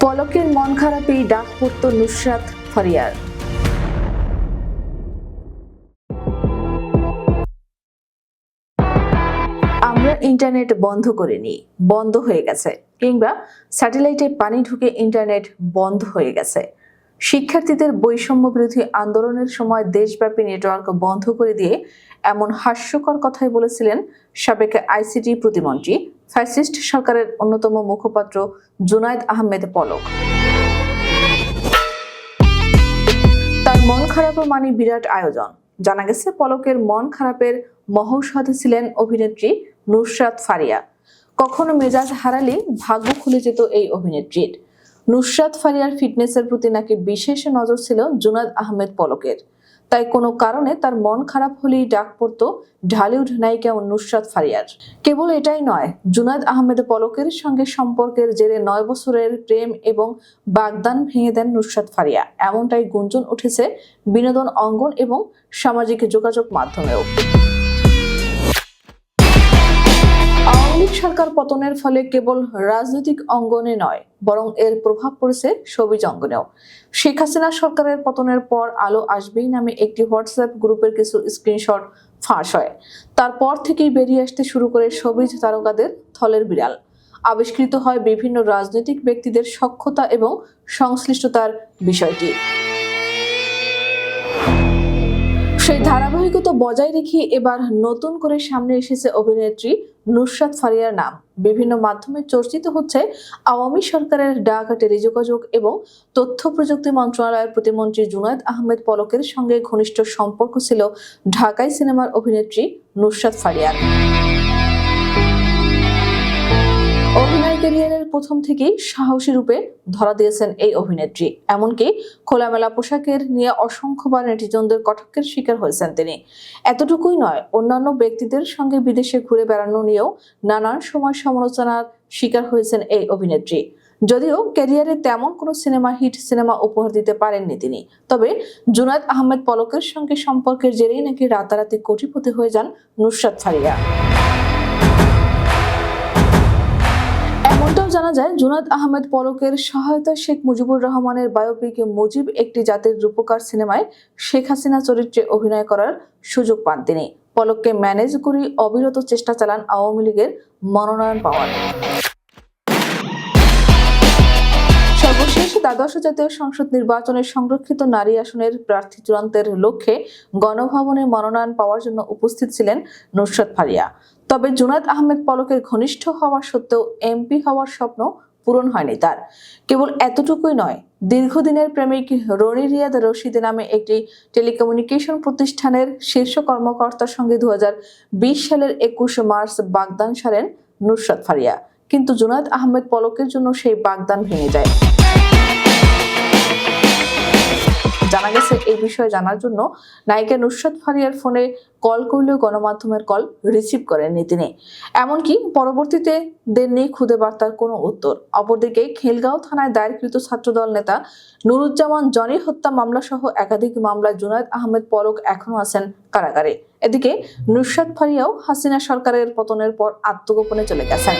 পলকের মন খারাপেই ডাক পড়ত নুসরাত ফারিয়ার। আমরা ইন্টারনেট বন্ধ করিনি, বন্ধ হয়ে গেছে, কিংবা স্যাটেলাইটে পানি ঢুকে ইন্টারনেট বন্ধ হয়ে গেছে। শিক্ষার্থীদের বৈষম্য বিরোধী আন্দোলনের সময় দেশব্যাপী নেটওয়ার্ক বন্ধ করে দিয়ে এমন হাস্যকর কথাই বলেছিলেন সাবেক আইসিটি প্রতিমন্ত্রী, ফ্যাসিস্ট সরকারের অন্যতম মুখপাত্র জুনায়েদ আহমেদ পলক। তার মন খারাপও মানে বিরাট আয়োজন। জানা গেছে, পলকের মন খারাপের মহৌষধে ছিলেন অভিনেত্রী নুসরাত ফারিয়া। কখনো মেজাজ হারালে ভাগ্য খুলে যেত এই অভিনেত্রীর। নুসরাত ফারিয়ার ফিটনেসের প্রতি নাকি বিশেষ নজর ছিল জুনায়েদ আহমেদ পলকের। তাই কোনো কারণে তার মন খারাপ হলেই ডাক পড়তো ঢালিউড নায়িকা নুসরাত ফারিয়ার। কেবল এটাই নয়, জুনায়েদ আহমেদ পলকের সঙ্গে সম্পর্কের জেরে 9 বছরের প্রেম এবং বাগদান ভেঙে দেন নুসরাত ফারিয়া, এমনটাই গুঞ্জন উঠেছে বিনোদন অঙ্গন এবং সামাজিক যোগাযোগ মাধ্যমেও। আওয়ামী লীগ সরকার পতনের ফলে কেবল রাজনৈতিক অঙ্গনে নয়, বরং এর প্রভাব পড়েছে শোবিজ অঙ্গনেও। শেখ হাসিনা সরকারের পতনের পর আলো আসবেই নামে একটি হোয়াটসঅ্যাপ গ্রুপের কিছু স্ক্রিনশট ফাঁস হয়। তারপর থেকেই বেরিয়ে আসতে শুরু করে শোবিজ তারকাদের থলের বিড়াল। আবিষ্কৃত হয় বিভিন্ন রাজনৈতিক ব্যক্তিদের সখ্যতা এবং সংশ্লিষ্টতার বিষয়টি। সেই ধারাবাহিকতা বজায় রেখে এবার নতুন করে সামনে এসেছে অভিনেত্রী নুসরাত ফারিয়ার নাম। বিভিন্ন মাধ্যমে চর্চিত হচ্ছে আওয়ামী সরকারের ডাক টেলিযোগাযোগ এবং তথ্য প্রযুক্তি মন্ত্রণালয়ের প্রতিমন্ত্রী জুনায়েদ আহমেদ পলকের সঙ্গে ঘনিষ্ঠ সম্পর্ক ছিল ঢাকাই সিনেমার অভিনেত্রী নুসরাত ফারিয়ার। অভিনয় ক্যারিয়ারের প্রথম থেকেই সাহসী রূপে ধরা দিয়েছেন এই অভিনেত্রী। এমনকি খোলামেলা পোশাকের নিয়ে অসংখ্যবার নেটিজনদের কটাক্ষের শিকার হয়েছেন তিনি। এতটুকুই নয়, অন্যান্য ব্যক্তিদের সঙ্গে বিদেশে ঘুরে বেড়ানো নিয়েও নানান সময় সমালোচনার শিকার হয়েছেন এই অভিনেত্রী। যদিও ক্যারিয়ারে তেমন কোনো হিট সিনেমা উপহার দিতে পারেননি তিনি, তবে জুনায়েদ আহমেদ পলকের সঙ্গে সম্পর্কের জেরেই নাকি রাতারাতি কোটিপতি হয়ে যান নুসরাত ফারিয়া। এমনটাও জানা যায়, জুনায়েদ আহমেদ পলকের সহায়তায় শেখ মুজিবুর রহমানের বায়োপিক মুজিব একটি জাতির রূপকার সিনেমায় শেখ হাসিনা চরিত্রে অভিনয় করার সুযোগ পান তিনি। পলককে ম্যানেজ করে অবিরত চেষ্টা চালান আওয়ামী লীগের মনোনয়ন পাওয়ার। সর্বশেষ দ্বাদশ জাতীয় সংসদ নির্বাচনের সংরক্ষিত নারী আসনের প্রার্থী চূড়ান্তের লক্ষ্যে গণভবনে মনোনয়ন পাওয়ার জন্য উপস্থিত ছিলেন নুসরাত ফারিয়া। তবে জুনায়েদ আহমেদ পলকের ঘনিষ্ঠ হওয়া সত্ত্বেও এমপি হওয়ার স্বপ্ন পূরণ হয়নি তার। কেবল এতটুকুই নয়, দীর্ঘদিনের প্রেমিক রনি রিয়াদ রশিদ নামে একটি টেলিকমিউনিকেশন প্রতিষ্ঠানের শীর্ষ কর্মকর্তার সঙ্গে 2020 সালের 21 মার্চ বাগদান সারেন নুসরাত ফারিয়া। কিন্তু জুনায়েদ আহমেদ পলকের জন্য সেই বাগদান ভেঙে যায়। জানা গেছে, এই বিষয়ে জানার জন্য নায়িকা নুসরাত ফারিয়ার ফোনে কল করলেও গণমাধ্যমের কল রিসিভ করেননি তিনি। এমনকি পরবর্তীতে দেননি খুদে বার্তার কোনো উত্তর। অপরদিকে খিলগাঁও থানায় দায়েরকৃত ছাত্রদল নেতা নুরুজ্জামান জনি হত্যা মামলা সহ একাধিক মামলায় জুনায়েদ আহমেদ পলক এখনো আছেন কারাগারে। এদিকে নুসরাত ফারিয়াও হাসিনা সরকারের পতনের পর আত্মগোপনে চলে গেছেন।